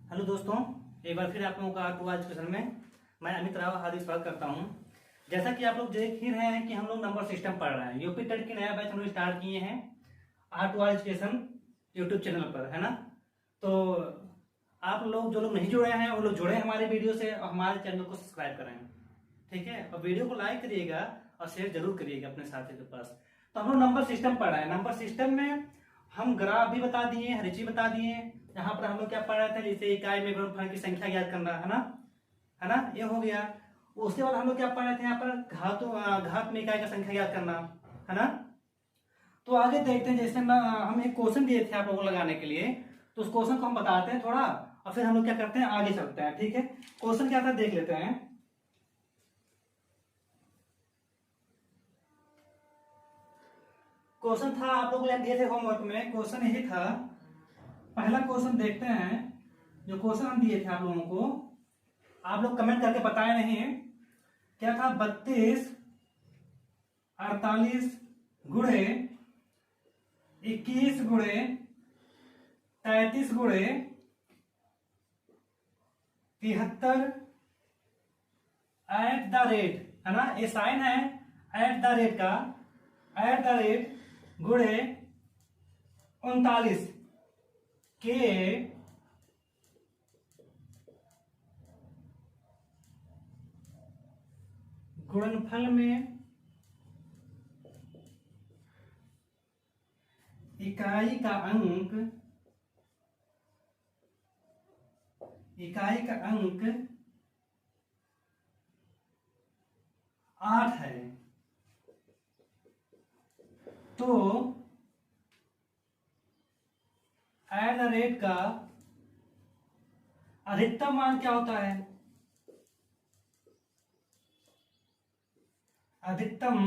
Hello दोस्तों, एक बार फिर आप लोगों का आर टू आज क्वेश्चन में मैं अमित राव हार्दिक स्वागत करता हूं। जैसा कि आप लोग देख ही रहे हैं कि हम लोग नंबर सिस्टम पढ़ रहे हैं। यूपी टेट की नया बैच हम लोग स्टार्ट किए हैं R two education YouTube channel पर, है ना। तो आप लोग जो लोग नहीं जुड़े हैं वो लोग जुड़े हमारे वीडियो से और हमारे चैनल को सब्सक्राइब करें, ठीक है। और वीडियो को लाइक करिएगा और शेयर जरूर करिएगा अपने साथियों के पास। तो हम लोग नंबर सिस्टम पढ़ रहे हैं। नंबर सिस्टम में हम ग्राफ भी बता दिए, हर चीज बता दिए। यहाँ पर हम लोग क्या पढ़ रहे थे, जैसे इकाई में गुणनफल की संख्या ज्ञात करना, है ना, ये हो गया। उसके बाद हम लोग क्या पढ़ रहे थे, यहाँ पर घात में इकाई का संख्या ज्ञात करना, है ना। तो आगे देखते हैं, जैसे हम एक क्वेश्चन दिए थे आप लोगों को लगाने के लिए, तो उस क्वेश्चन को हम बताते हैं थोड़ा और फिर हम लोग क्या करते हैं, आगे चलते हैं, ठीक है। क्वेश्चन क्या था देख लेते हैं। क्वेश्चन था, आप लोग दिए थे होमवर्क में, क्वेश्चन यही था। पहला क्वेश्चन देखते हैं। जो क्वेश्चन हम दिए थे आप लोगों को, आप लोग कमेंट करके बताए नहीं। क्या था, 32 48 गुणे 21 गुणे 33 गुणे 73 एट द रेट, है ना, ये साइन है एट द रेट का, एट द रेट गुणे 39 के गुणनफल में इकाई का अंक 8 है। तो एट द रेट का अधिकतम मान क्या होता है, अधिकतम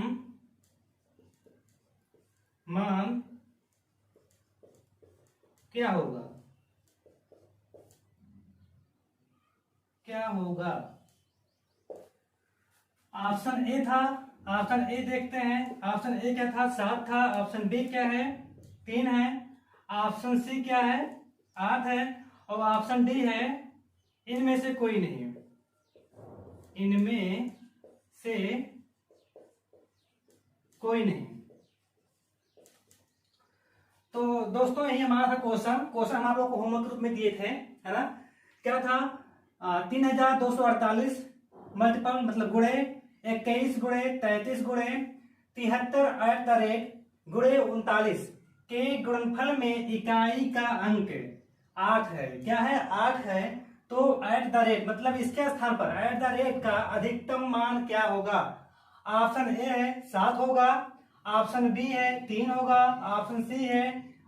मान क्या होगा, ऑप्शन ए था। ऑप्शन ए देखते हैं। ऑप्शन ए क्या था, 7 था। ऑप्शन बी क्या है, 3 है। ऑप्शन सी क्या है, 8 है। और ऑप्शन डी है इनमें से कोई नहीं, इनमें से कोई नहीं। तो दोस्तों यही हमारा था क्वेश्चन हम आप लोग को होमवर्क रूप में दिए थे, है ना। क्या था, 3248 मल्टीपल मतलब गुणे 21 गुणे 33 गुणे 73 एट द रेट गुणे 39 के गुणनफल में इकाई का अंक 8 है। क्या है, 8 है। तो एट द रेट मतलब इसके स्थान पर एट द रेट का अधिकतम मान क्या होगा। ऑप्शन ए है 7 होगा, ऑप्शन बी है 3 होगा, ऑप्शन सी है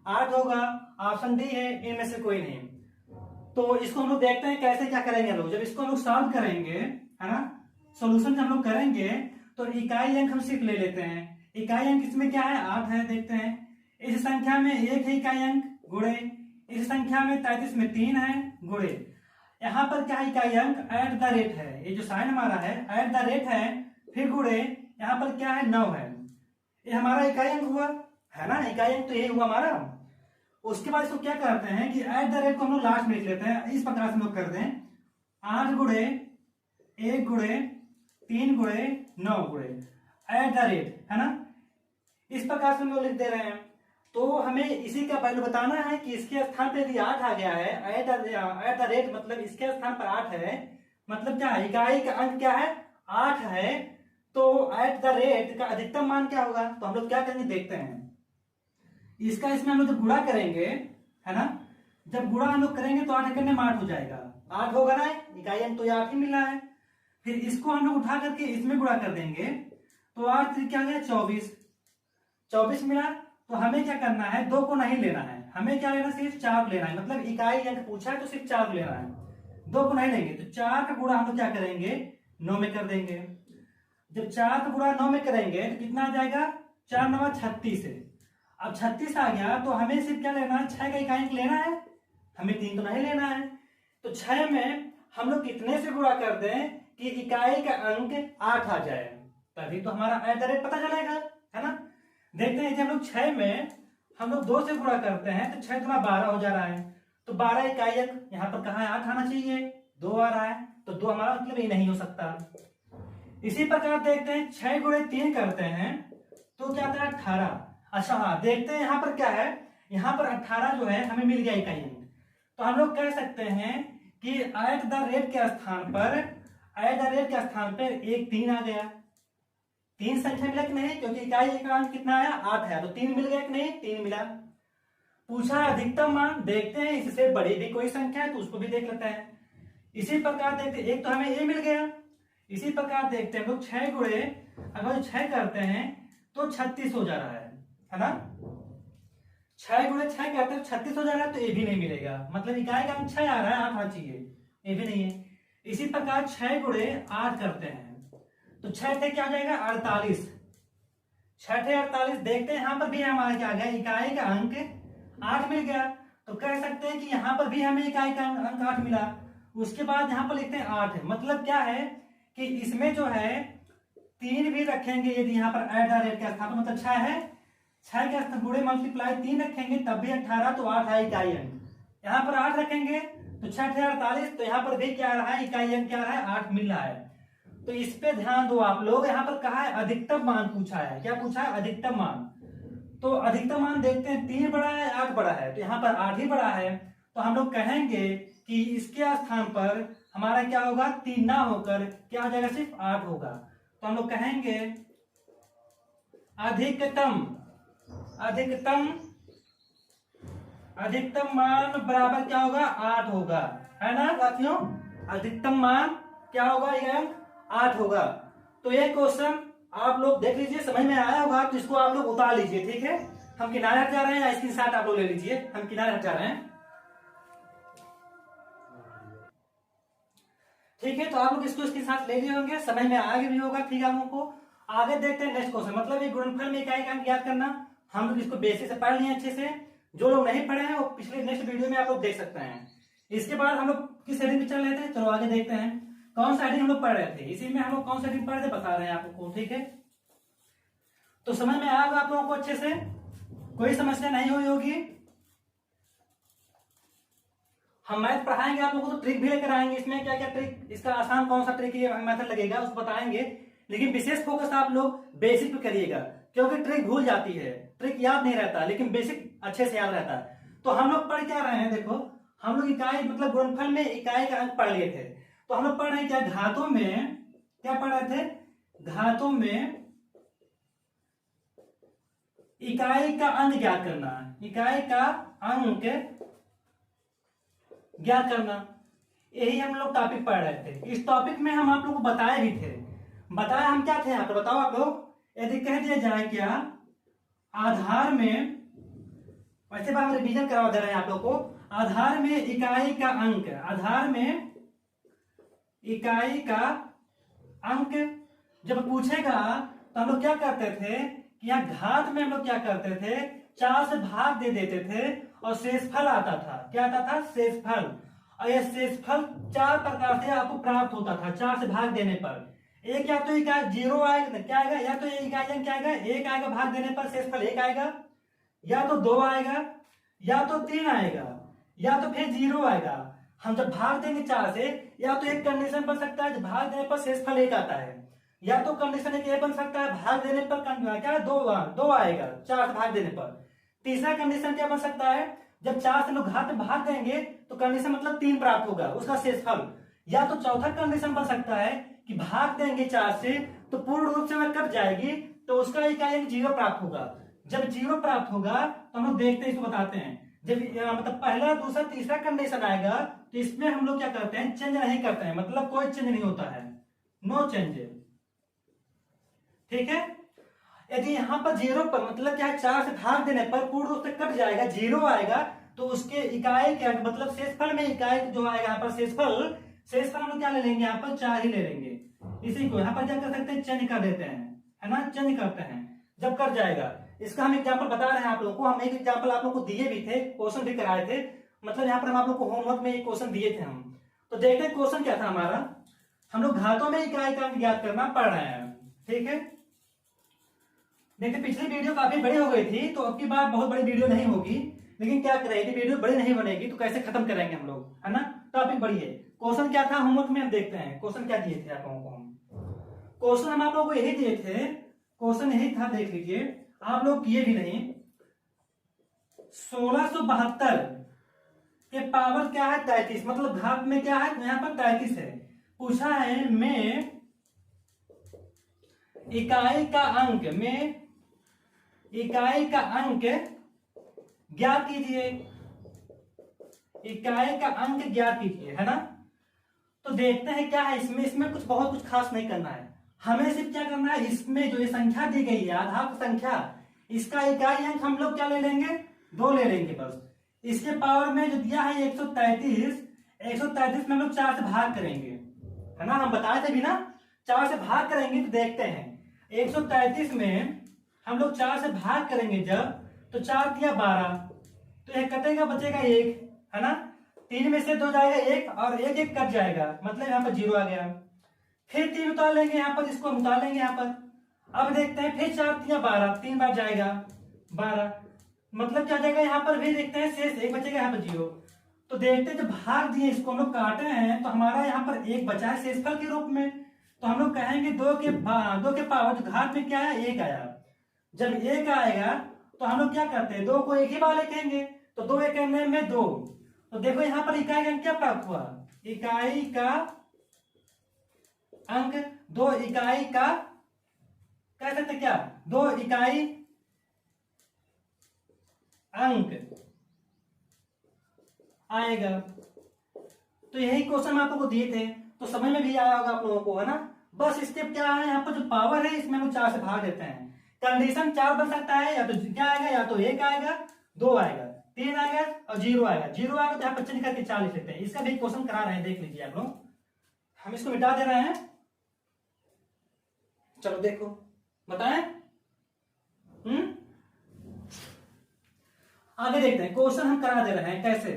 8 होगा, ऑप्शन डी है इनमें से कोई नहीं। तो इसको हम लोग देखते हैं कैसे क्या करेंगे लोग। जब इसको हम लोग सॉल्व करेंगे, है ना, सॉल्यूशन जब हम लोग करेंगे तो इकाई अंक हम सिर्फ ले लेते हैं। इकाई अंक इसमें क्या है, 8 है। देखते हैं, इस संख्या में 1 है इकाई अंक गुणे, इस संख्या में 33 में 3 है गुणे। यहाँ पर क्या है, इकाई अंक एट द रेट है, ये जो साइन हमारा है एट द रेट है, फिर गुणे यहाँ पर क्या है 9 है, ये हमारा इकाई अंक हुआ, है ना। इकाई अंक तो यही हुआ हमारा। उसके बाद इसको क्या करते हैं कि एट द रेट को हम लोग लास्ट में लिख लेते हैं। इस प्रकार से हम लोग कर दें, 8 गुणे 1 गुणे 3 गुणे 9 गुणे एट द रेट, है ना। इस प्रकार से हम लोग लिख दे रहे हैं। तो हमें इसी का वैल्यू बताना है कि इसके स्थान पर यदि 8 आ गया है, एट द रेट मतलब इसके स्थान पर 8 है, मतलब क्या है, इकाई का अंक क्या है 8 है। तो एट द रेट का अधिकतम मान क्या होगा। तो हम लोग क्या करेंगे देखते हैं। इसका इसमें हम लोग जब गुणा करेंगे, है ना, जब गुणा हम लोग करेंगे तो 8 करने में 8 हो जाएगा, 8 होगा ना, इकाई अंक तो 8 ही मिल रहा है। फिर इसको हम लोग उठा करके इसमें गुणा कर देंगे तो 8 क्या गया 24 मिला। तो हमें क्या करना है, 2 को नहीं लेना है, हमें क्या लेना, सिर्फ 4 लेना है। मतलब इकाई अंक पूछा है तो सिर्फ 4 लेना है, 2 को नहीं लेंगे। तो 4 का गुणा हम लोग क्या करेंगे 9 में कर देंगे। जब 4 का गुणा 9 में करेंगे तो कितना आ जाएगा, 4 9 36 है। अब 36 आ गया तो हमें सिर्फ क्या लेना है, 6 का इकाई अंक लेना है, हमें 3 तो नहीं लेना है। तो 6 में हम लोग कितने से गुणा कर दें कि इकाई का अंक 8 आ जाए, तभी तो हमारा एट द रेट पता चलेगा, है ना। देखते हैं हम लोग 6 में हम लोग 2 से गुणा करते हैं तो 6 गुना 12 हो जा रहा है। तो 12 इकाई अंक यहाँ पर कहाँ है, 8 आना चाहिए, 2 आ रहा है, तो 2 हमारा मतलब ये नहीं हो सकता। इसी प्रकार देखते हैं 6 गुणे 3 करते हैं तो क्या आता है 18। अच्छा हाँ, देखते हैं यहाँ पर क्या है, यहाँ पर 18 जो है हमें मिल गया इकाई अंक। तो हम लोग कह सकते हैं कि एट द रेट के स्थान पर, एट द रेट के स्थान पर एक 3 आ गया। 3 संख्या मिला कि नहीं, क्योंकि इकाई का अंक कितना आया, 8 है, तो 3 मिल गया कि नहीं, 3 मिला। पूछा अधिकतम मान, देखते हैं इससे बड़ी भी कोई संख्या है तो उसको भी देख लेते हैं। इसी प्रकार देखते हैं, एक तो हमें ये मिल गया। इसी प्रकार देखते हैं लोग 6 गुणे, अगर 6 करते हैं तो 36 हो जा रहा है ना। 6 गुणे 6 करते हैं 36 हो जा रहा है, तो ये भी नहीं मिलेगा, मतलब इकाई का अंक 6 आ रहा है, 8 आना चाहिए, ये भी नहीं है। इसी प्रकार 6 गुणे 8 करते हैं तो 6 थे क्या हो जाएगा 48, 6 थे 48। देखते हैं यहाँ पर भी हमारा क्या आ गया, इकाई का अंक 8 मिल गया, तो कह सकते हैं कि यहाँ पर भी हमें इकाई का अंक 8 मिला। उसके बाद यहाँ पर लिखते हैं 8 है, मतलब क्या है कि इसमें जो है 3 भी रखेंगे, यदि यहाँ पर एट द रेट का स्थान मतलब 6 है, 6 के स्थान गुणे मल्टीप्लाई 3 रखेंगे तब भी 18, तो 8 है इकाई अंक। यहाँ पर 8 रखेंगे तो 6 थे 48, तो यहाँ पर भी क्या रहा है, इकाई अंक क्या रहा है, 8 मिल रहा है। तो इस पे ध्यान दो आप लोग, यहाँ पर कहा है अधिकतम मान पूछा है, क्या पूछा है, अधिकतम मान। तो अधिकतम मान देखते हैं, 3 बड़ा है 8 बड़ा है, तो यहाँ पर 8 ही बड़ा है, तो हम लोग कहेंगे कि इसके स्थान पर हमारा क्या होगा, 3 ना होकर क्या हो जाएगा, सिर्फ 8 होगा। तो हम लोग कहेंगे अधिकतम अधिकतम अधिकतम मान बराबर क्या होगा, 8 होगा, है ना साथियों। अधिकतम मान क्या होगा, ये 8 होगा। तो ये क्वेश्चन आप लोग देख लीजिए, समझ में आया होगा, तो इसको आप लोग उतार लीजिए, ठीक है। हम किनारे हट जा रहे हैं, इसके साथ आप लोग ले लीजिए, हम किनारे हट जा रहे हैं, ठीक है। तो आप लोग इसको इसके साथ ले लिए होंगे, समझ में आगे भी होगा, ठीक है। हम लोग को आगे देखते हैं नेक्स्ट क्वेश्चन, मतलब ये गुणनफल में इकाई का अंक याद करना। हम लोग इसको बेसिक से पढ़ लिए अच्छे से, जो लोग नहीं पढ़े हैं वो पिछले नेक्स्ट वीडियो में आप लोग देख सकते हैं। इसके बाद हम लोग किस हेडिंग में चल रहे थे, चलो आगे देखते हैं कौन सा हेडिंग हम लोग पढ़ रहे थे। इसी में हम लोग कौन सा हेडिंग पढ़ रहे थे बता रहे हैं आप लोग को, ठीक है। तो समझ में आएगा आप लोगों को अच्छे से, कोई समस्या नहीं हुई होगी। हम मैथ पढ़ाएंगे आप लोगों को, तो ट्रिक भी लेकर आएंगे, इसमें क्या क्या ट्रिक, इसका आसान कौन सा ट्रिक मेथड लगेगा उसको बताएंगे, लेकिन विशेष फोकस आप लोग बेसिक पे करिएगा, क्योंकि ट्रिक भूल जाती है, ट्रिक याद नहीं रहता, लेकिन बेसिक अच्छे से याद रहता है। तो हम लोग पढ़ क्या रहे हैं, देखो हम लोग इकाई मतलब गुणनफल में इकाई का अंक पढ़ लिए थे, तो हम लोग पढ़ रहे हैं क्या, घातों में क्या पढ़ रहे थे, घातों में इकाई का अंक ज्ञात करना, इकाई का अंक ज्ञात करना, यही हम लोग टॉपिक पढ़ रहे थे। इस टॉपिक में हम आप लोग को बताए भी थे, बताया हम क्या थे यहाँ पर बताओ आप लोग। यदि कह दिया जाए क्या, आधार में, वैसे बात रिवीजन करवा दे रहे हैं आप लोग को, आधार में इकाई का अंक, आधार में इकाई का अंक जब पूछेगा तो हम लोग क्या करते थे कि यहाँ घात में हम लोग क्या करते थे, 4 से भाग दे देते थे और शेषफल आता था, क्या आता था, शेषफल। और यह शेषफल 4 प्रकार से आपको प्राप्त होता था 4 से भाग देने पर। एक या तो इकाई 0 आएगा, क्या आएगा, या तो इकाई अंक क्या आएगा, 1 आएगा भाग देने पर शेषफल 1 आएगा, या तो 2 आएगा, या तो 3 आएगा, या तो फिर 0 आएगा। हम जब भाग देंगे 4 से, या तो एक कंडीशन बन सकता है भाग देने पर शेषफल 1 आता है, या तो कंडीशन एक बन सकता है भाग देने पर क्या 2 आएगा 4 से भाग देने पर। तीसरा कंडीशन क्या बन सकता है, जब 4 से लोग घात में भाग देंगे तो कंडीशन मतलब 3 प्राप्त होगा उसका शेषफल। या तो चौथा कंडीशन बन सकता है कि भाग देंगे 4 से तो पूर्ण रूप से वह कट जाएगी, तो उसका इकाई अंक 0 प्राप्त होगा। जब 0 प्राप्त होगा तो हम लोग देखते हैं, इसको बताते हैं। जब मतलब पहला दूसरा तीसरा कंडीशन आएगा तो इसमें हम लोग क्या करते हैं, चेंज नहीं करते हैं, मतलब कोई चेंज नहीं होता है, नो चेंज, ठीक है। यदि यहाँ पर 0 पर मतलब क्या है, 4 से भाग देने पर पूर्ण रूप से कट जाएगा, 0 आएगा, तो उसके इकाई के अंक मतलब शेषफल में इकाई जो आएगा यहाँ पर शेषफल हम लोग क्या ले लेंगे, यहाँ पर 4 ही ले लेंगे। इसी को यहाँ पर क्या कर सकते हैं, चेंज कर देते हैं, है ना, चेंज करते हैं जब कट जाएगा। इसका हम एग्जाम्पल बता रहे हैं आप लोगों को, हम एक एग्जाम्पल आप लोग को दिए भी थे, क्वेश्चन भी कराए थे, मतलब यहाँ पर हम आप लोग को होमवर्क में एक क्वेश्चन दिए थे हम। तो देखते हैं क्वेश्चन क्या था हमारा, हम लोग घातों में इकाई का अंक ज्ञात करना पढ़ रहे हैं, ठीक है। देखिए पिछली वीडियो काफी बड़ी हो गई थी, तो अब की बार बहुत बड़ी वीडियो नहीं होगी, लेकिन क्या करें, यदि वीडियो बड़ी नहीं बनेगी तो कैसे खत्म करेंगे हम लोग, है ना। टॉपिक बड़ी है। क्वेश्चन क्या था होमवर्क में, हम देखते हैं क्वेश्चन क्या दिए थे आप लोगों को। हम क्वेश्चन हम आप लोगों को यही दिए थे, क्वेश्चन यही था, देख लीजिए आप लोग किए भी नहीं। 1672 के पावर क्या है 33, मतलब घात में क्या है यहाँ पर 33 है। पूछा है में इकाई का अंक, में इकाई का अंक ज्ञात कीजिए, इकाई का अंक ज्ञात कीजिए, है ना। तो देखते हैं क्या है इसमें। इसमें बहुत कुछ खास नहीं करना है, हमें सिर्फ क्या करना है, इसमें जो ये संख्या दी गई है आधार संख्या, इसका इकाई अंक हम लोग क्या ले लेंगे, 2 ले लेंगे बस। इसके पावर में जो दिया है 133, 133 में हम लोग 4 से भाग करेंगे, है ना। हम बताए थे भी ना, 4 से भाग करेंगे। तो देखते हैं 133 में हम लोग 4 से भाग करेंगे जब, तो 4 दिया 12, तो एक कटेगा बचेगा 1, है ना। 3 में से 2 जाएगा 1 और 1 1 कट जाएगा, मतलब यहाँ पर 0 आ गया। फिर 3 उतार लेंगे यहाँ पर, इसको हम उतार लेंगे यहाँ पर। अब देखते हैं फिर 4 दिया 12, 3 बार जाएगा 12, मतलब क्या जाएगा यहाँ पर भी देखते हैं शेष 1 बचेगा यहाँ पर 0। तो देखते हैं जब भाग दिए इसको हम लोग काटे हैं, तो हमारा यहाँ पर 1 बचा है शेषफल के रूप में। तो हम लोग कहेंगे 2 के पावर जो घात में क्या है 1 आया। जब 1 आएगा तो हम लोग क्या करते हैं, 2 को 1 ही बार लिखेंगे, तो 2 1 करने में 2। तो देखो यहाँ पर इकाई का अंक क्या प्राप्त हुआ, इकाई का अंक 2, इकाई का कह सकते क्या 2 इकाई अंक आएगा। तो यही क्वेश्चन आप लोगों को दिए थे, तो समझ में भी आया होगा आप लोगों को, है ना। बस स्टेप क्या है, यहाँ पर जो पावर है इसमें हम 4 से भाग देते हैं। कंडीशन 4 बन सकता है, या तो क्या आएगा, या तो 1 आएगा, 2 आएगा, 3 आएगा और 0 आएगा। 0 आएगा तो यहाँ पर चेंज करके 4 लिख लेते हैं। इसका भी क्वेश्चन करा रहे हैं, देख लीजिए आप लोग। हम इसको मिटा दे रहे हैं, चलो देखो बताएं। आगे देखते हैं क्वेश्चन हम करा दे रहे हैं कैसे,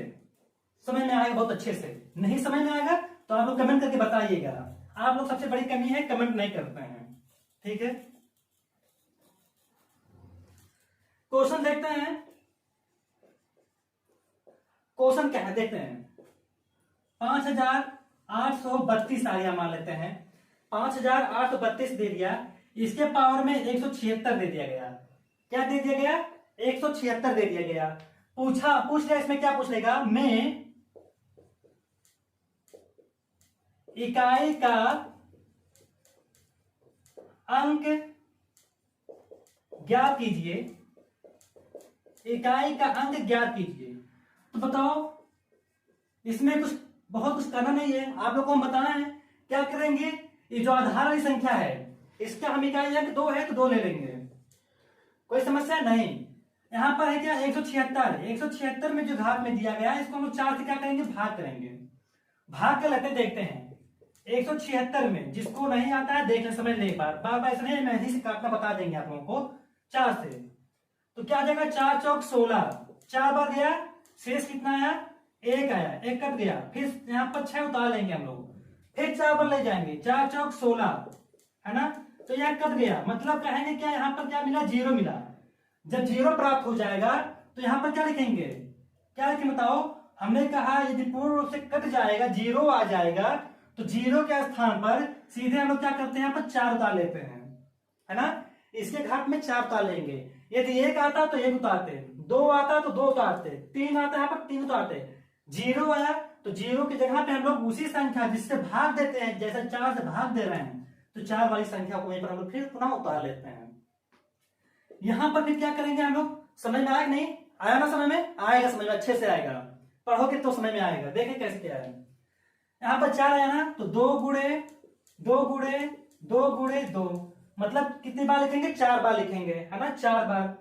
समझ में आएगा बहुत अच्छे से। नहीं समझ में आएगा तो आप लोग कमेंट करके बताइएगा। आप लोग सबसे बड़ी कमी है कमेंट नहीं करते हैं, ठीक है। क्वेश्चन देखते हैं, क्वेश्चन क्या है देखते हैं। 5832 आ गया, मान लेते हैं 5832 दे दिया, इसके पावर में 176 दे दिया गया। क्या दे दिया गया, 176 दे दिया गया। पूछ लिया, इसमें क्या पूछ लेगा, में इकाई का अंक ज्ञात कीजिए, इकाई का अंक ज्ञात कीजिए। तो बताओ, इसमें बहुत कुछ करना नहीं है, आप लोगों को हम बताना है। क्या करेंगे, ये जो आधार वाली संख्या है इसका हम इकाई अंक 2 है तो 2 ले लेंगे, कोई समस्या नहीं। यहां पर है क्या 176, 176 में जो घात में दिया गया है इसको हम 4 से क्या करेंगे, भाग करेंगे। भाग कर लेते देखते हैं 176 में, जिसको नहीं आता है देख ले, समझ ले, बार बार ऐसा नहीं, मैं से काटना बता देंगे आप लोगों को 4 से। तो क्या जाएगा, 4 चौक 16, 4 बार गया, शेष कितना आया 1 आया, 1 कट गया। फिर यहाँ पर 6 उतार लेंगे हम लोग, फिर 4 बार ले जाएंगे, 4 चौक 16, है ना। तो यह कट गया, मतलब कहेंगे क्या यहाँ पर क्या मिला, 0 मिला। जब 0 प्राप्त हो जाएगा तो यहाँ पर क्या लिखेंगे, क्या लिखेंगे बताओ। हमने कहा यदि पूर्ण रूप से कट जाएगा, 0 आ जाएगा, तो 0 के स्थान पर सीधे हम लोग क्या करते हैं, यहाँ पर 4 उतार लेते हैं, है ना। इसके घाट में 4 उतार लेंगे। यदि 1 आता तो 1 उतारते, 2 आता तो 2 उतारते, 3 आता यहाँ पर 3 उतारते। 0 आया तो 0 की जगह पे हम लोग उसी संख्या जिससे भाग देते हैं, जैसे 4 से भाग दे रहे हैं, तो 4 वाली संख्या को वहीं पर हम लोग फिर पुनः उतार लेते हैं। यहां पर फिर क्या करेंगे हम लोग, समझ में आया नहीं आया, ना समझ में आएगा, समझ में अच्छे से आएगा, पढ़ोगे तो समझ में आएगा। देखें कैसे क्या है, यहां पर 4 आया ना, तो 2 गुणे 2 गुणे 2 गुणे 2, मतलब कितनी बार लिखेंगे, 4 बार लिखेंगे, है ना, 4 बार।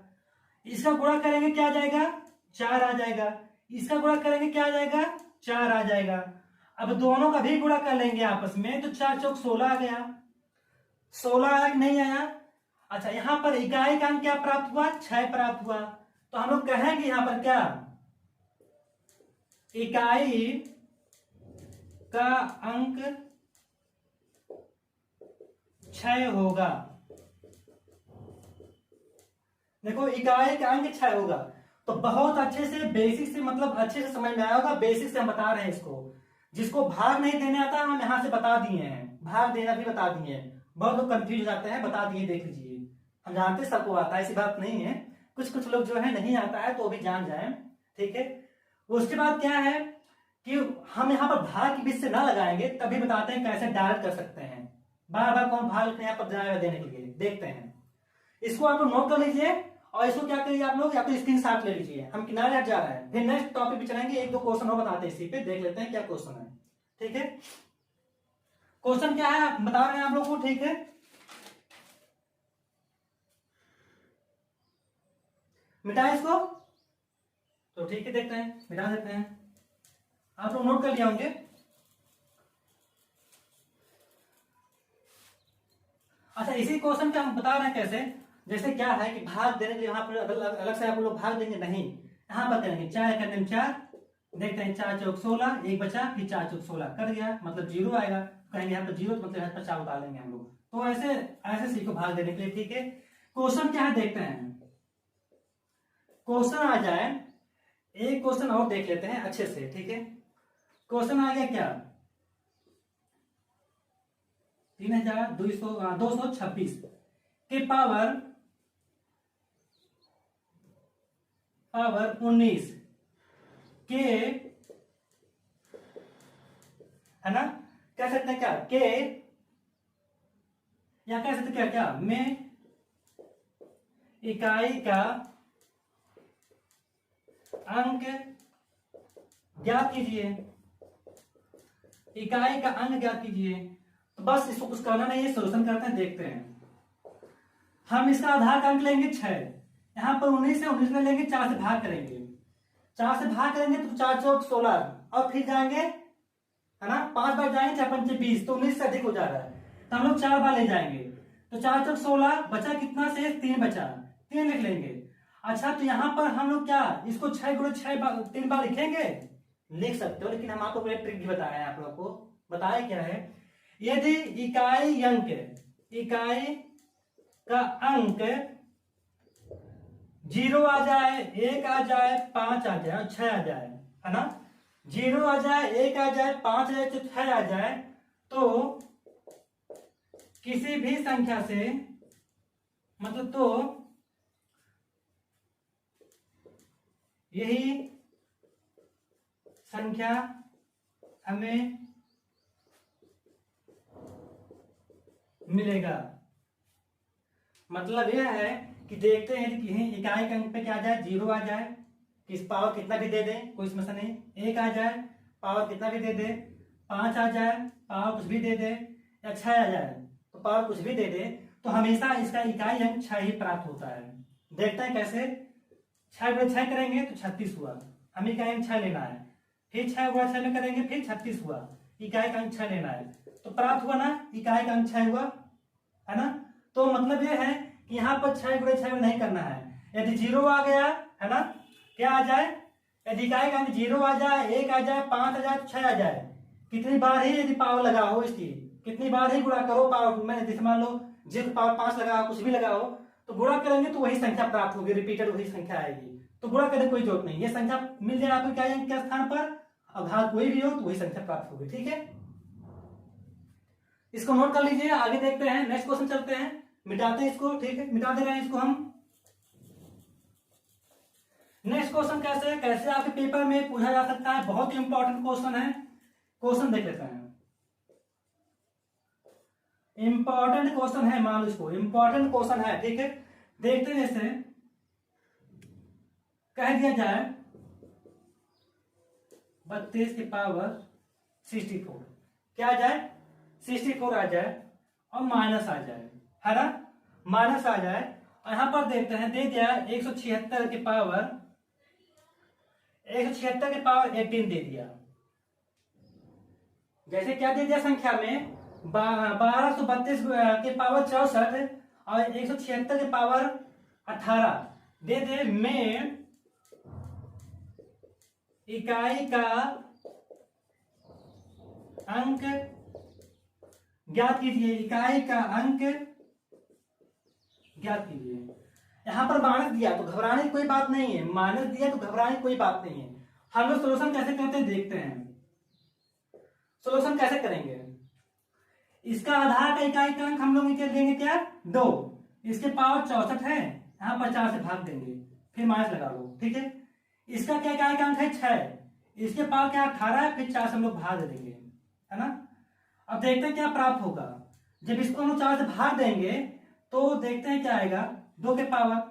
इसका गुणा करेंगे क्या आ जाएगा, 4 आ जाएगा। इसका गुणा करेंगे क्या आ जाएगा, 4 आ जाएगा। अब दोनों का भी गुणा कर लेंगे आपस में, तो 4 चौक 16 आ गया। 16 आया कि नहीं आया। अच्छा, यहां पर इकाई का अंक क्या प्राप्त हुआ, 6 प्राप्त हुआ। तो हम लोग कहेंगे यहां पर क्या, इकाई का अंक 6 होगा। देखो इकाई का अंक 6 होगा, तो बहुत अच्छे से बेसिक से मतलब अच्छे से समझ में आया होगा। बेसिक से हम बता रहे हैं इसको। जिसको भाग नहीं देने आता हम यहाँ से बता दिए हैं, भाग देना भी बता दिए हैं। बहुत लोग कंफ्यूज हो जाते हैं, बता दिए, देख लीजिए। हम जानते हैं सबको आता है, ऐसी बात नहीं है। कुछ कुछ लोग जो है नहीं आता है तो भी जान जाए, ठीक है। उसके बाद क्या है कि हम यहाँ पर भाग के बीच से ना लगाएंगे, तभी बताते हैं कैसे डायरेक्ट कर सकते हैं। बार बार कौन भाग यहाँ पर जाएगा देने के लिए, देखते हैं। इसको आप लोग नोट कर लीजिए और इसको क्या करिए आप लोग, या तो स्क्रीन शॉट ले लीजिए। हम किनारे हट जा रहे हैं, फिर नेक्स्ट टॉपिक पे चलेंगे। एक दो क्वेश्चन और बताते हैं, इसी पे देख लेते हैं क्या क्वेश्चन है, ठीक है। क्वेश्चन क्या है बता रहे हैं आप लोग को, ठीक है। मिटाए इसको, तो ठीक है, देखते हैं, मिटा देते हैं। आप लोग नोट कर लिया होंगे। अच्छा, इसी क्वेश्चन पे हम बता रहे हैं कैसे। जैसे क्या है कि भाग देने के लिए यहाँ पर अलग से आप लोग भाग देंगे नहीं, यहाँ पर करेंगे 4 करने में 4, देखते हैं 4 चौक 16, एक बचा, फिर 4 चौक 16 कर दिया, मतलब 0 आएगा। कहेंगे यहाँ पर 0 मतलब यहाँ पर 4 उतारेंगे हम लोग। तो ऐसे ऐसे सीखो भाग देने के लिए, ठीक है। क्वेश्चन क्या है देखते हैं। क्वेश्चन आ जाए, एक क्वेश्चन और देख लेते हैं अच्छे से, ठीक है। क्वेश्चन आ गया क्या, 3226 के पावर 19 के, है ना, कह सकते हैं क्या के, या कह सकते क्या क्या में इकाई का अंक ज्ञात कीजिए, इकाई का अंक ज्ञात कीजिए। तो बस इसको कुछ करना नहीं है, सोल्यूशन करते हैं, देखते हैं। हम इसका आधार का अंक लेंगे 6, यहां पर 19 है, 19 में लेंगे 4 से भाग करेंगे, 4 से भाग करेंगे तो 4 चौक 16, और फिर जाएंगे, है ना, 5 बार जाएंगे, 4 पंचे 20, तो 19 से अधिक हो जा रहा है, तो हम लोग 4 बार ले जाएंगे, तो 4 चौक 16 बचा कितना से 3 बचा, 3 लिख लेंगे। अच्छा, तो यहाँ पर हम लोग क्या इसको 6 गुणे 6 3 बार लिखेंगे, लिख सकते हो, लेकिन हम आपको ट्रिक भी बताया है, आप लोग को बताया क्या है। यदि इकाई अंक, इकाई का अंक 0 आ जाए, 1 आ जाए, 5 आ जाए, 6 आ जाए, है ना, 0 आ जाए, 1 आ जाए, 5 आ जाए, 6 आ जाए, तो किसी भी संख्या से, मतलब तो यही संख्या हमें मिलेगा। मतलब यह है कि देखते हैं कि इकाई के अंक पे क्या आ जाए, 0 आ जाए, किस पावर कितना भी दे दे, कोई इसमें से नहीं, 1 आ जाए, पावर कितना भी दे दे, 5 आ जाए, पावर कुछ भी दे दे, या 6 आ जाए तो पावर कुछ भी दे दे, तो हमेशा इसका इकाई अंक 6 ही प्राप्त होता है। देखते हैं कैसे। 6 गुणा 6 करेंगे तो 36 हुआ, हमें इकाई अंक 6 लेना है। फिर 6 गुणा 6 में करेंगे, फिर 36 हुआ, इकाई का अंक 6 लेना है, तो प्राप्त हुआ ना, इकाई का अंक 6 हुआ, है ना। तो मतलब यह है कि यहाँ पर 6 गुणे 6 में नहीं करना है। यदि 0 आ गया, है ना, क्या आ जाए, यदि इकाई का अंक 0 आ जाए, 1 आ जाए, 5 आ जाए, 6 आ जाए, कितनी बार ही यदि पावर लगा हो इसकी, कितनी बार ही गुणा करो पावर में, जैसे मान लो 0 पावर 5 लगाओ, कुछ भी लगाओ, तो गुणा करेंगे तो वही संख्या प्राप्त होगी, रिपीटेड वही संख्या आएगी। तो गुणा करने कोई जरूरत नहीं, ये संख्या मिल जाए आपको क्या स्थान पर, अघात कोई भी हो तो वही संख्या प्राप्त होगी, ठीक है। इसको नोट कर लीजिए, आगे देखते हैं, नेक्स्ट क्वेश्चन चलते हैं, मिटाते हैं इसको, ठीक है, मिटा दे रहे हैं इसको हम। नेक्स्ट क्वेश्चन कैसे आपके पेपर में पूछा जा सकता है, बहुत ही इंपॉर्टेंट क्वेश्चन है। क्वेश्चन देख लेते हैं, इंपॉर्टेंट क्वेश्चन है, मान लो इसको इंपॉर्टेंट क्वेश्चन है, ठीक है। देखते हैं, जैसे कह दिया जाए 32 की पावर 64, क्या आ जाए, 64 आ जाए और माइनस आ जाए, है ना, माइनस आ जाए, और यहां पर देखते हैं, दे दिया 176 की पावर 18 दे दिया। जैसे क्या दे दिया संख्या में 1232 के पावर 64 और 176 के पावर 18 दे दे, में इकाई का अंक ज्ञात कीजिए, इकाई का अंक ज्ञात कीजिए। यहाँ पर माइनस दिया तो घबराने की कोई बात नहीं है, माइनस दिया तो घबराने की कोई बात नहीं है। हम लोग सोल्यूशन कैसे करते हैं देखते हैं। सोल्यूशन कैसे करेंगे, इसका आधार का इकाई का अंक हम लोग लेंगे क्या 2, इसके पावर 64 है, यहाँ पर 4 से भाग देंगे, फिर माइनस लगा लो, ठीक है। इसका क्या इकाई का अंक है 6, इसके पावर क्या 18 है, फिर 4 से हम लोग भाग दे देंगे, है ना। अब देखते हैं क्या प्राप्त होगा। जब इसको हम 4 से भाग देंगे तो देखते हैं क्या आएगा, 2 के पावर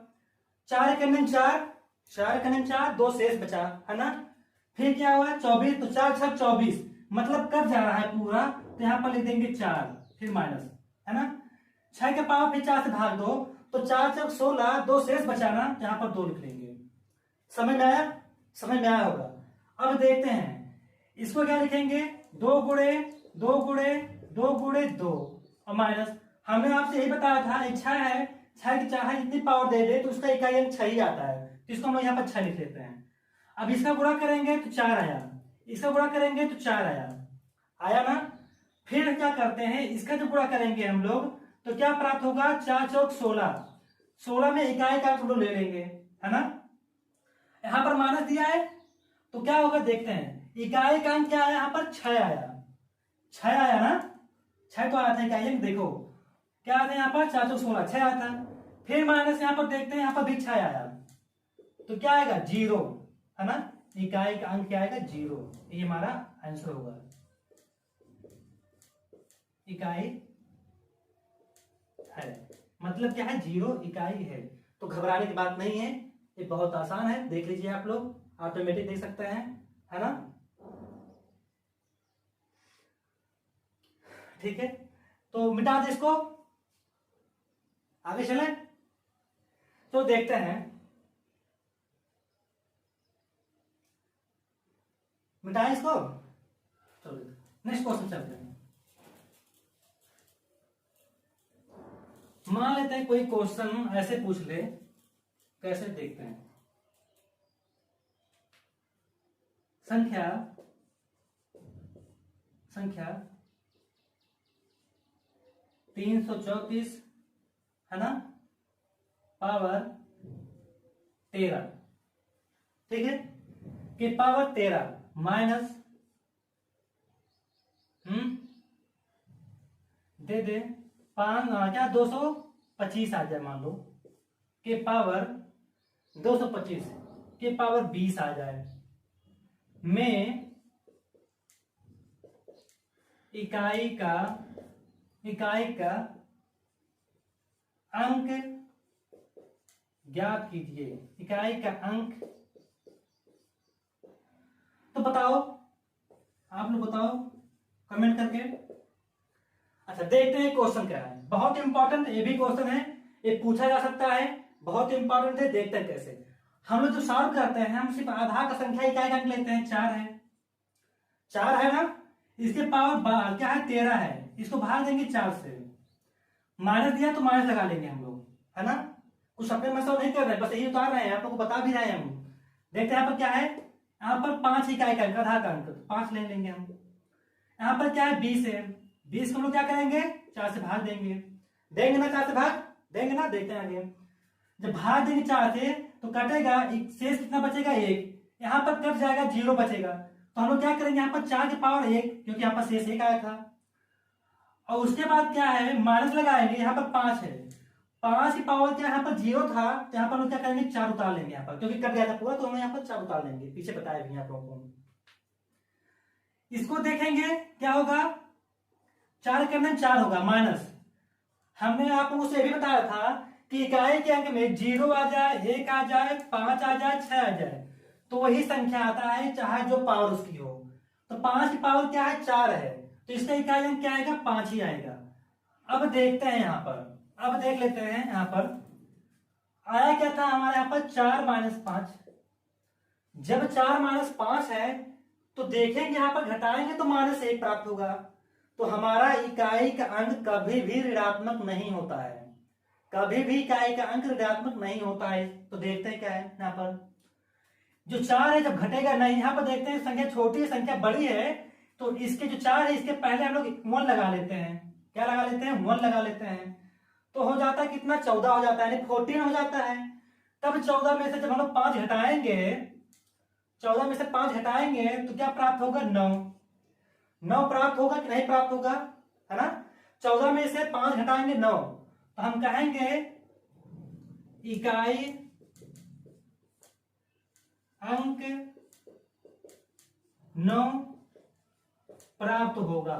4 4 4 4 2 शेष बचा, है ना। फिर क्या हुआ 24, तो 4 6 24, मतलब कट जा रहा है पूरा, तो यहाँ पर लिख देंगे 4, फिर माइनस, है ना। 6 के पावर फिर 4 से भाग दो, तो 4 6 16, 2 शेष बचाना, यहाँ पर 2 लिख लेंगे। समझ में आया, समझ में आया होगा। अब देखते हैं इसको क्या लिखेंगे, 2 गुणे 2 गुणे 2 गुणे 2 और माइनस। हमने आपसे यही बताया था, इच्छा है 6 की चाहे जितनी पावर दे दे तो उसका इकाई अंक 6 ही आता है, तो इसको हम यहाँ पर 6 लिख लेते हैं। अब इसका गुणा करेंगे तो 4 आया, इसका गुणा करेंगे तो 4 आया, आया ना। फिर क्या करते हैं, इसका जो गुणा करेंगे हम लोग तो क्या प्राप्त होगा, 4 चौक 16, 16 में इकाई का हम लोग ले लेंगे, है ना। यहाँ पर माइनस दिया है तो क्या होगा देखते हैं, इकाई का अंक क्या आया, यहाँ पर 6 आया, 6 आया ना, 6 तो आया था इकाई अंक, देखो क्या आता है यहाँ पर 4 चौक 16, 6 आता है। फिर माइनस यहाँ पर देखते हैं, यहाँ पर भी 6 आया, तो क्या आएगा 0, है ना। इकाई का अंक क्या आएगा 0, ये हमारा आंसर होगा, इकाई है, मतलब क्या है 0 इकाई है। तो घबराने की बात नहीं है, ये बहुत आसान है, देख लीजिए आप लोग, ऑटोमेटिक देख सकते हैं, है ना। ठीक है, तो मिटा दे इसको, आगे चले। तो देखते हैं, मिटाएं इसको, चलो नेक्स्ट क्वेश्चन चलते हैं। मान लेते हैं कोई क्वेश्चन ऐसे पूछ ले, कैसे देखते हैं। संख्या 334, है ना, पावर 13, ठीक है, कि पावर 13 माइनस दे दे 5 क्या 225 आ जाए, मान लो के पावर 225 के पावर 20 आ जाए, में इकाई का अंक ज्ञात कीजिए, इकाई का अंक। तो बताओ, आप लोग बताओ कमेंट करके। अच्छा देखते हैं क्वेश्चन क्या है, बहुत इंपॉर्टेंट ये भी क्वेश्चन है, ये पूछा जा सकता है, बहुत इंपॉर्टेंट है। देखते हैं कैसे हम लोग जो सॉल्व करते हैं, हम सिर्फ आधार का संख्या इकाई का अंक लेते हैं, 4 है ना, इसके पावर क्या है 13 है, इसको भाग देंगे 4 से, माइनस दिया तो माइनस लगा लेंगे हम लोग, है ना। कुछ अपने में नहीं कर रहे, बस यही उतार रहे हैं, आप लोग को बता भी रहे हैं हम। देखते हैं यहाँ पर क्या है, यहाँ पर 5 इकाई का आधार का अंक, 5 ले लेंगे हम। यहाँ पर क्या है 20 है, 20 को हम लोग क्या करेंगे 4 से भाग देंगे, ना 4 से भाग देंगे ना। देखते हैं आगे, जब भाग देंगे 4 से तो कटेगा, शेष कितना बचेगा 1, यहाँ पर कट जाएगा 0 बचेगा, तो हम लोग क्या करेंगे यहाँ पर 4 की पावर 1, क्योंकि यहाँ पर शेष 1 आया था, और उसके बाद क्या है माइनस लगाएंगे, यहाँ पर 5 है, 5 की पावर क्या यहाँ पर 0 था, तो यहाँ पर हम क्या करेंगे 4 उतार लेंगे यहाँ पर, क्योंकि कट गया था पूरा, तो हम यहाँ पर 4 उतार लेंगे, पीछे बताया भी आप लोगों को। इसको देखेंगे क्या होगा, 4 करने 4 होगा माइनस। हमने आप लोगों से भी बताया था कि इकाई के अंक में 0 आ जाए, 1 आ जाए, 5 आ जाए, 6 आ जाए, तो वही संख्या आता है, चाहे जो पावर उसकी हो। तो 5 की पावर क्या है 4 है, तो इसका इकाई अंक क्या आएगा 5 ही आएगा। अब देखते हैं यहाँ पर, अब देख लेते हैं यहाँ पर आया क्या था हमारे यहाँ पर 4 माइनस 5। जब 4 माइनस 5 है तो देखेंगे यहाँ पर घटाएंगे तो -1 प्राप्त होगा, तो हमारा इकाई का अंक कभी भी ऋणात्मक नहीं होता है, कभी भी इकाई का अंक ऋणात्मक नहीं होता है। तो देखते हैं क्या है यहाँ पर, जो 4 है जब घटेगा नहीं, यहाँ पर देखते हैं संख्या छोटी है संख्या बड़ी है, तो इसके जो 4 है इसके पहले हम लोग 1 लगा लेते हैं, क्या लगा लेते हैं 1 लगा लेते हैं, तो हो जाता है कितना, 14 हो जाता है, यानी 14 हो जाता है। तब 14 में से जब हम लोग 5 घटाएंगे, 14 में से 5 घटाएंगे तो क्या प्राप्त होगा, 9। 9 प्राप्त होगा कि नहीं प्राप्त होगा, है ना। 14 में से 5 घटाएंगे 9, तो हम कहेंगे इकाई अंक 9 प्राप्त होगा।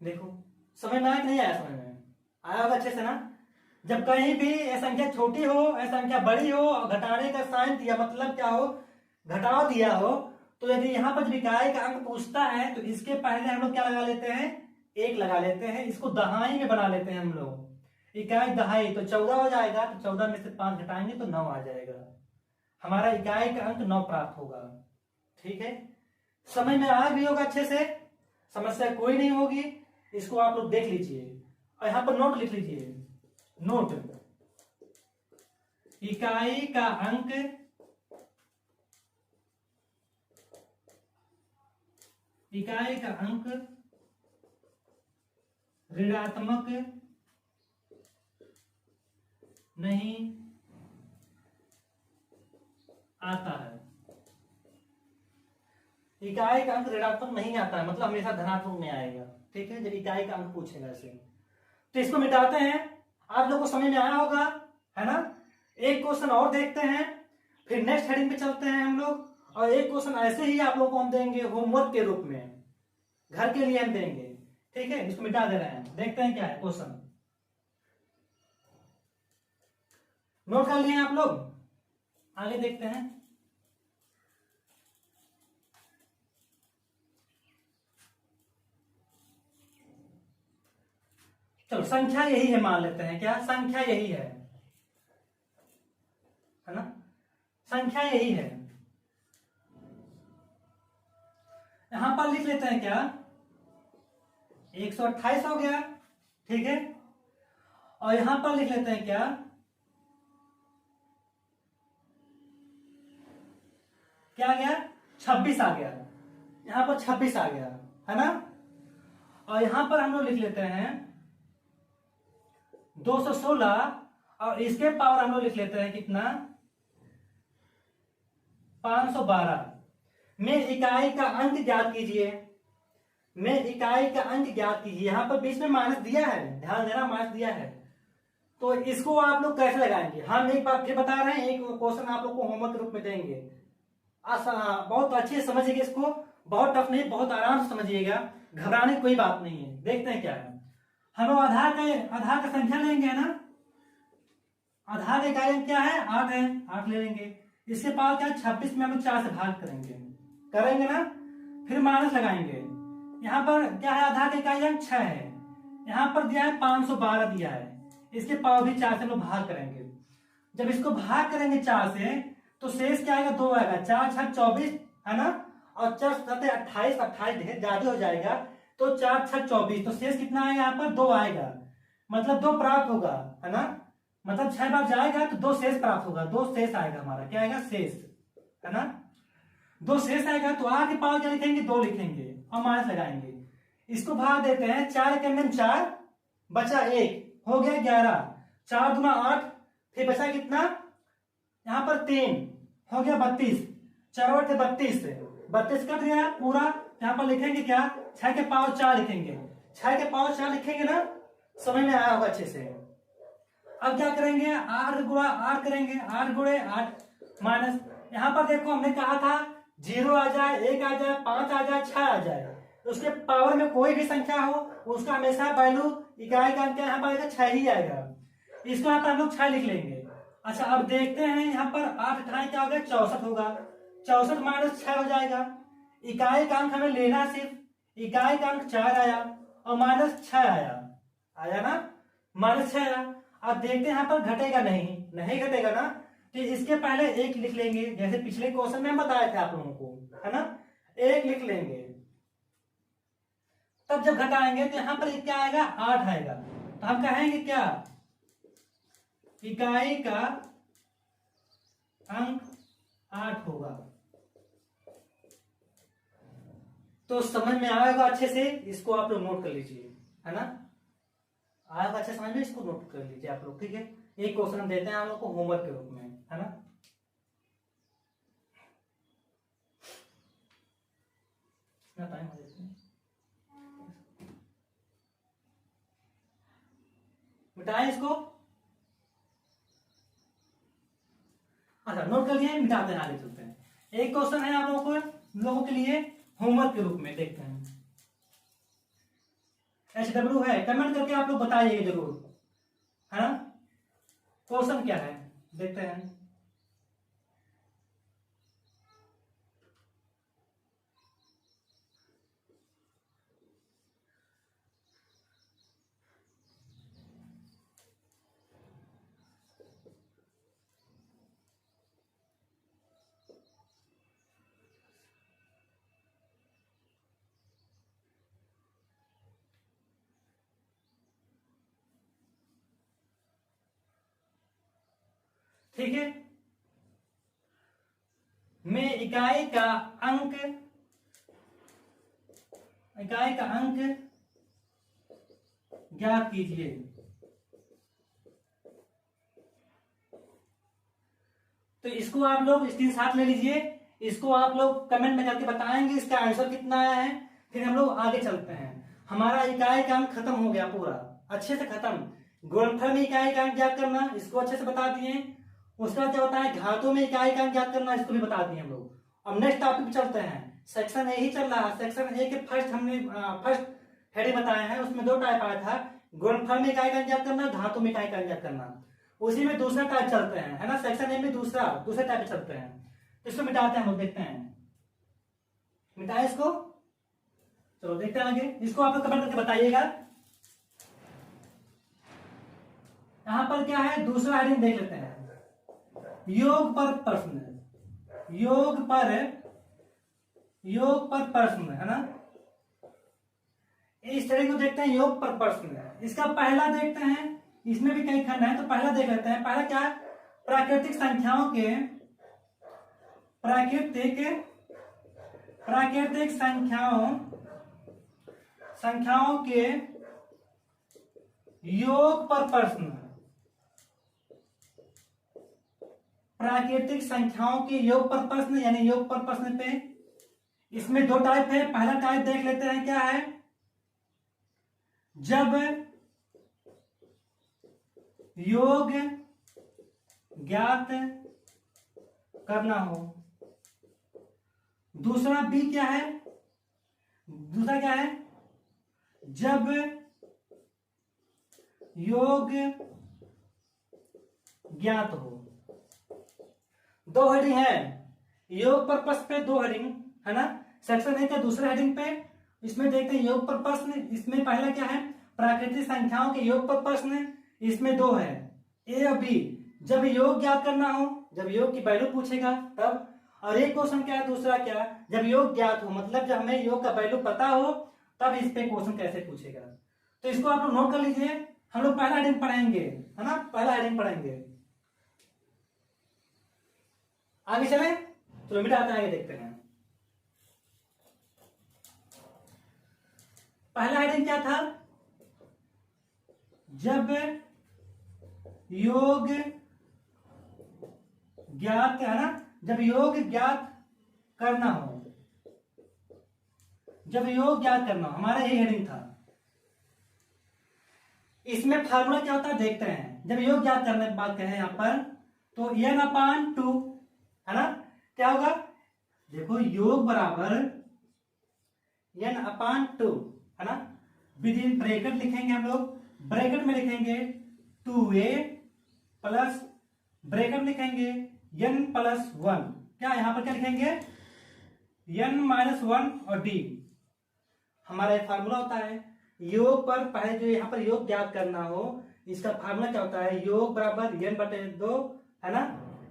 देखो समझ में आया कि नहीं आया, समझ में आया होगा अच्छे से ना। जब कहीं भी यह संख्या छोटी हो, यह संख्या बड़ी हो और घटाने का साइन दिया, मतलब क्या हो, घटाव दिया हो, तो यदि यहाँ पर जब इकाई का अंक पूछता है तो इसके पहले हम लोग क्या लगा लेते हैं, 1 लगा लेते हैं। इसको दहाई में बना लेते हैं हम लोग, इकाई दहाई, तो 14 हो जाएगा। तो 14 में से 5 घटाएंगे तो 9 आ जाएगा, हमारा इकाई का अंक 9 प्राप्त होगा। ठीक है, समझ में आया भी होगा अच्छे से, समस्या कोई नहीं होगी। इसको आप लोग देख लीजिए और यहां पर नोट लिख लीजिए, नोट, इकाई का अंक ऋणात्मक नहीं आता है। इकाई का अंक ऋणात्मक नहीं आता है, मतलब हमेशा धनात्मक में आएगा। ठीक है, जब इकाई का अंक पूछेगा ऐसे, तो इसको मिटाते हैं। आप लोगों को समझ में आया होगा, है ना। एक क्वेश्चन और देखते हैं, फिर नेक्स्ट हेडिंग पे चलते हैं हम लोग। और एक क्वेश्चन ऐसे ही आप लोगों को हम देंगे होमवर्क के रूप में, घर के लिए हम देंगे। ठीक है, इसको मिटा दे रहे हैं, देखते हैं क्या है क्वेश्चन। नोट कर लिए आप लोग, आगे देखते हैं। चलो संख्या यही है, मान लेते हैं, क्या संख्या यही है ना, संख्या यही है। यहां पर लिख लेते हैं क्या, 128 हो गया। ठीक है, और यहां पर लिख लेते हैं क्या, क्या आ गया, 26 आ गया। यहां पर 26 आ गया, है ना। और यहां पर हम लोग लिख लेते हैं 216, और इसके पावर हम लोग लिख लेते हैं कितना, 512 में इकाई का अंक ज्ञात कीजिए। में इकाई का अंक ज्ञात कीजिए, यहां पर बीच में माइनस दिया है, ध्यान देना, माइनस दिया है। तो इसको आप लोग कैसे लगाएंगे, हम एक बार फिर बता रहे हैं, एक क्वेश्चन आप लोग को होमवर्क के रूप में देंगे। बहुत अच्छे से समझिएगा इसको, बहुत टफ नहीं, बहुत आराम से समझिएगा, घबराने की कोई बात नहीं है। देखते हैं क्या है, हम लोग आधार का संख्या लेंगे, है ना। आधार का इकाई क्या है, 8 है, 8 ले लेंगे। इसके पावर क्या है, 26 में हम लोग 4 से भाग करेंगे ना, फिर माइनस लगाएंगे। यहाँ पर क्या है, आधार का इकाई अंक 6 है, यहाँ पर दिया है 512 दिया है, इसके पावर भी 4 से हम लोग भाग करेंगे। जब इसको भाग करेंगे 4 से, तो शेष क्या आएगा, 2 आएगा। 4 6 24, है ना, और 4 7 28, 28 ढेर ज्यादा हो जाएगा, तो 4 6 24, तो शेष कितना आएगा, यहाँ पर 2 आएगा, मतलब 2 प्राप्त होगा, है ना। मतलब 6 बार जाएगा तो 2 शेष प्राप्त होगा, 2 शेष आएगा, हमारा क्या आएगा, शेष, है ना। 2 शेष आएगा, तो आगे पावर क्या लिखेंगे, 2 लिखेंगे और माइनस लगाएंगे। इसको भाग देते हैं, 4 के अंदर 4 बचा 1, हो गया 11, 4 दूना 8, फिर बचा कितना, यहाँ पर 3, हो गया 32, 4 8 32, 32 कर दिया पूरा। यहाँ पर लिखेंगे क्या, 6 के पावर 4 लिखेंगे, 6 के पावर 4 लिखेंगे ना, समझ में आया होगा अच्छे से। अब क्या करेंगे, 8 गुणा 8 करेंगे, 8 गुणे 8 माइनस, यहाँ पर देखो हमने कहा था 0 आ जाए, 1 आ जाए, 5 आ जाए, 6 आ जाए, उसके पावर में कोई भी संख्या हो उसका हमेशा वैल्यू इकाई का अंक यहाँ पर 6 ही आएगा। इसको यहाँ पर हम लोग 6 लिख लेंगे। अच्छा अब देखते हैं, यहाँ पर 8 घटाएं क्या होगा, 64 होगा, 64 माइनस 6 हो जाएगा। इकाई का अंक हमें लेना, सिर्फ इकाई का अंक 4 आया और माइनस 6 आया ना, माइनस 6 आया। अब देखते हैं यहाँ पर घटेगा नहीं घटेगा ना, तो इसके पहले 1 लिख लेंगे, जैसे पिछले क्वेश्चन में हम बताए थे आप लोगों को, है ना, 1 लिख लेंगे। तब जब घटाएंगे तो यहाँ पर क्या आएगा, 8 आएगा, तो हम कहेंगे क्या, इकाई का अंक 8 होगा। तो समझ में आएगा अच्छे से, इसको आप लोग नोट कर लीजिए, है ना। आप अच्छे समझ में इसको नोट कर लीजिए आप लोग, ठीक है। एक क्वेश्चन हम देते हैं आप लोग को होमवर्क के रूप में, है ना। टाइम हो जाए मिटाएं इसको। अच्छा नोट कर लिए, मिटाते हैं, आगे चलते हैं। एक क्वेश्चन है आप लोगों के लिए होमवर्क के रूप में, देखते हैं। HW है, कमेंट करके आप लोग बताइएगा जरूर, है ना। क्वेश्चन क्या है देखते हैं। ठीक है, में इकाई का अंक ज्ञात कीजिए। तो इसको आप लोग स्क्रीनशॉट ले लीजिए, इसको आप लोग कमेंट में करके बताएंगे इसका आंसर कितना आया है। फिर हम लोग आगे चलते हैं। हमारा इकाई का अंक खत्म हो गया, पूरा अच्छे से खत्म। गुणनफल में इकाई का अंक ज्ञात करना, इसको अच्छे से बता दिए। उसका क्या होता है, घातों में इकाई का अंक ज्ञात करना, इसको भी बता दिए हम लोग। अब नेक्स्ट टॉपिक पे चलते हैं। सेक्शन ए ही चल रहा है। सेक्शन ए के फर्स्ट हेडिंग बताए हैं, उसमें 2 टाइप आया था, गुणनफल में इकाई का अंक ज्ञात करना, घातों में इकाई का अंक ज्ञात करना। उसी में दूसरा टाइप चलते हैं, है ना। सेक्शन ए में दूसरे टाइप चलते हैं। तो इसको मिटाते हैं हम लोग, देखते हैं। मिटाए इसको, चलो देखते हैं आगे। इसको आप लोग कमेंट करके बताइएगा। यहां पर क्या है, दूसरा हेडिंग देख लेते हैं। योग पर प्रश्न, योग पर प्रश्न, है ना। इस तरह को देखते हैं, योग पर प्रश्न। इसका पहला देखते हैं, इसमें भी कई खंड है, तो पहला देख लेते हैं। पहला क्या है, प्राकृतिक संख्याओं के योग पर प्रश्न। प्राकृतिक संख्याओं के योग पर प्रश्न, यानी योग पर प्रश्न पे इसमें 2 टाइप है। पहला टाइप देख लेते हैं, क्या है, जब योग ज्ञात करना हो। दूसरा बी क्या है, दूसरा क्या है, जब योग ज्ञात हो। 2 हेडिंग है, योग पर प्रश्न पे 2 हेडिंग, है ना। सेक्शन ए का दूसरा हेडिंग पे इसमें देखते हैं योग पर प्रश्न। इसमें पहला क्या है, प्राकृतिक संख्याओं के योग पर प्रश्न। इसमें 2 है, ए और बी। जब योग ज्ञात करना हो, जब योग की वैल्यू पूछेगा तब। और एक क्वेश्चन क्या है, दूसरा क्या, जब योग ज्ञात हो, मतलब जब हमें योग का वैल्यू पता हो तब इस पे क्वेश्चन कैसे पूछेगा। तो इसको आप लोग नोट कर लीजिए। हम लोग पहला हेडिंग पढ़ेंगे, है ना, पहला हेडिंग पढ़ेंगे। आगे चले, तो मिटाते हैं, आगे देखते हैं। पहला हेडिंग क्या था, जब योग ज्ञात, है ना, जब योग ज्ञात करना हो, जब योग ज्ञात करना हो, हमारा यही हेडिंग था। इसमें फार्मूला क्या होता है देखते हैं। जब योग ज्ञात करने की बात करें यहां पर, तो n/2, है ना, क्या होगा, देखो योग बराबर n/2, है ना। विद इन ब्रैकेट लिखेंगे हम लोग, ब्रैकेट में लिखेंगे 2a प्लस ब्रैकेट लिखेंगे n+1। क्या यहां पर क्या लिखेंगे, n-1 और d। हमारा एक फार्मूला होता है योग पर, पहले जो यहां पर योग ज्ञात करना हो, इसका फार्मूला क्या होता है, योग बराबर n/2, है ना,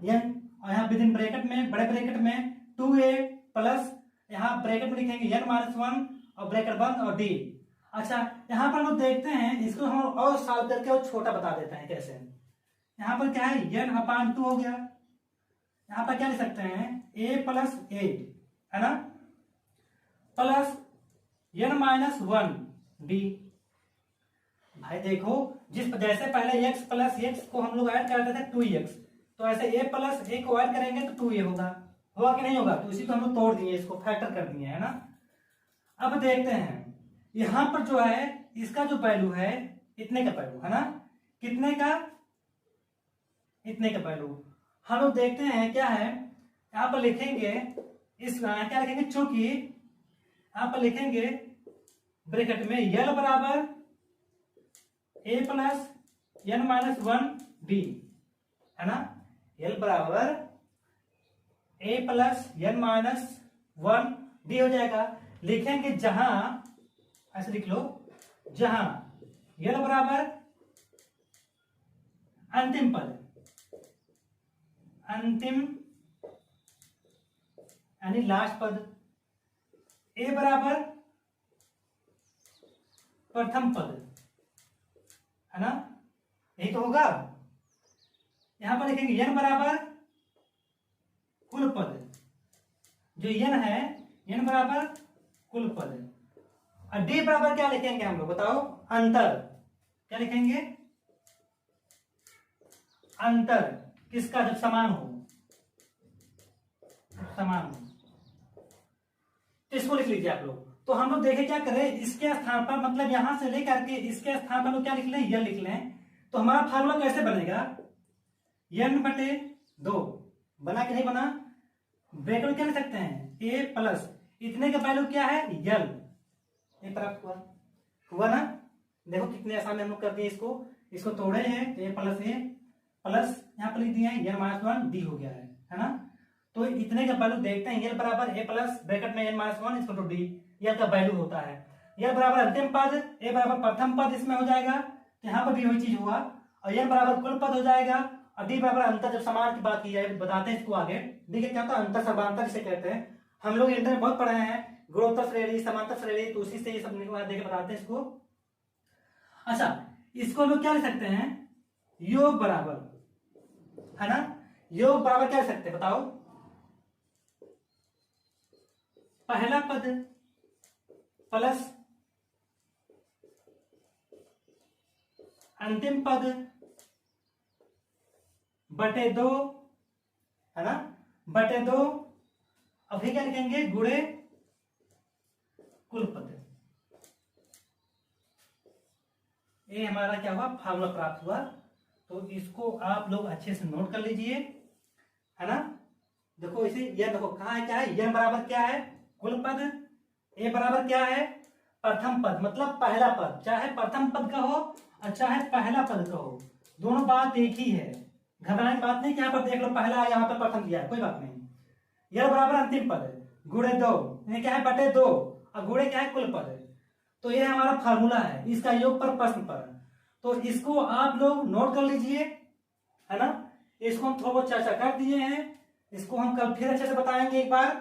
n। और यहाँ विद इन ब्रैकेट में, बड़े ब्रैकेट में 2a प्लस, यहाँ ब्रैकेट में लिखेंगे n-1 और ब्रैकेट 1 और d। अच्छा यहाँ पर लोग देखते हैं, इसको हम और सॉल्व करके और छोटा बता देते हैं कैसे। यहाँ पर क्या है, n/2 हो गया। यहाँ पर क्या लिख सकते हैं, a प्लस a, है ना, प्लस n-1 d भाई देखो, जैसे पहले x प्लस x को हम लोग ऐड करते थे 2x, तो ऐसे a प्लस a को ऐड करेंगे तो 2a होगा कि नहीं होगा? तो इसी को हम लोग तोड़ दिए, इसको फैक्टर कर दिए, है ना। अब देखते हैं यहां पर जो है इसका जो वैल्यू है इतने का वैल्यू है ना, कितने का? इतने का वैल्यू। हम लोग देखते हैं क्या है, यहां पर लिखेंगे क्या लिखेंगे, चूंकि यहां पर लिखेंगे ब्रैकेट में यल बराबर a plus n minus 1 d, है ना। यल बराबर a plus n minus 1 d हो जाएगा। लिखेंगे जहां, ऐसे लिख लो, जहां यल बराबर अंतिम पद, अंतिम यानी लास्ट पद, a बराबर प्रथम पद, है ना, यही तो होगा। यहां पर लिखेंगे n बराबर कुल पद, जो n है n बराबर कुल पद, और d बराबर क्या लिखेंगे हम लोग, बताओ? अंतर। क्या लिखेंगे? अंतर किसका? जब समान हो, समान हो। तो इसको लिख लीजिए आप लोग। तो हम लोग देखें क्या करें, इसके स्थान पर, मतलब यहां से लेकर के इसके स्थान पर लोग क्या लिख लें, यह लिख लें। तो हमारा फार्मूला कैसे बनेगा, n/2 बना कि नहीं बना? ब्रैकेट में क्या लिख सकते हैं, a प्लस इतने का वैल्यू क्या है, यल, ये प्राप्त हुआ ना। देखो कितने आसान हम लोग कर दिए इसको तोड़े हैं, तो a प्लस यहाँ पर लिख दिए हैं n माइनस 1 d हो गया है ना। तो इतने का वैल्यू देखते हैं, यल बराबर a प्लस ब्रैकेट में n माइनस 1 इसको टू d, यल का वैल्यू होता है। यल बराबर अंतिम पद, a बराबर प्रथम पद इसमें हो जाएगा, तो यहाँ पर भी वही चीज हुआ। और यल बराबर कुल पद हो जाएगा, और d बराबर अंतर। जब समान की बात की जाए बताते हैं इसको आगे। देखिए क्या होता है, अंतर सर्वांतर इसे कहते हैं। हम लोग इंटर में बहुत पढ़े हैं, गुणोत्तर श्रेणी, समांतर श्रेणी, तो उसी से ये सब देख बताते हैं इसको। अच्छा, इसको हम लोग क्या लिख सकते हैं, योग बराबर, है ना। योग बराबर क्या लिख सकते हैं बताओ? पहला पद प्लस अंतिम पद बटे 2, है ना, बटे 2। अभी क्या लिखेंगे, गुणे कुल पद। ये हमारा क्या हुआ, फार्मूला प्राप्त हुआ। तो इसको आप लोग अच्छे से नोट कर लीजिए, है ना। देखो इसे, यह देखो कहाँ है, क्या है, यह बराबर क्या है, कुल पद, ए बराबर क्या है, प्रथम पद, मतलब पहला पद। चाहे प्रथम पद का हो और चाहे पहला पद का हो, दोनों बात एक ही है। घबराने की बात नहीं कि यहाँ पर देख लो पहला है, यहाँ पर प्रथम दिया है, कोई बात नहीं। यह बराबर अंतिम पद गुणे 2, ये क्या है, बटे 2, और गुणे क्या है, कुल पद। तो ये हमारा फार्मूला है इसका योग पर प्रश्न पर। तो इसको आप लोग नोट कर लीजिए, है ना। इसको हम थोड़ा बहुत चर्चा कर दिए हैं, इसको हम कल फिर अच्छे से बताएंगे एक बार।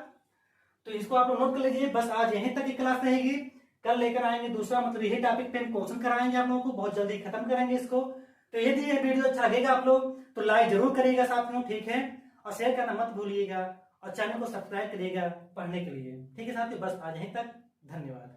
तो इसको आप लोग नोट कर लीजिए। बस आज यहीं तक की क्लास रहेगी, कल लेकर आएंगे दूसरा, मतलब यही टॉपिक पे हम क्वेश्चन कराएंगे आप लोगों को, बहुत जल्दी खत्म करेंगे इसको। तो यदि ये वीडियो अच्छा लगेगा आप लोग तो लाइक जरूर करिएगा साथियों, ठीक है, और शेयर करना मत भूलिएगा, और चैनल को सब्सक्राइब करिएगा पढ़ने के लिए, ठीक है साथियों। बस आज यहीं तक, धन्यवाद।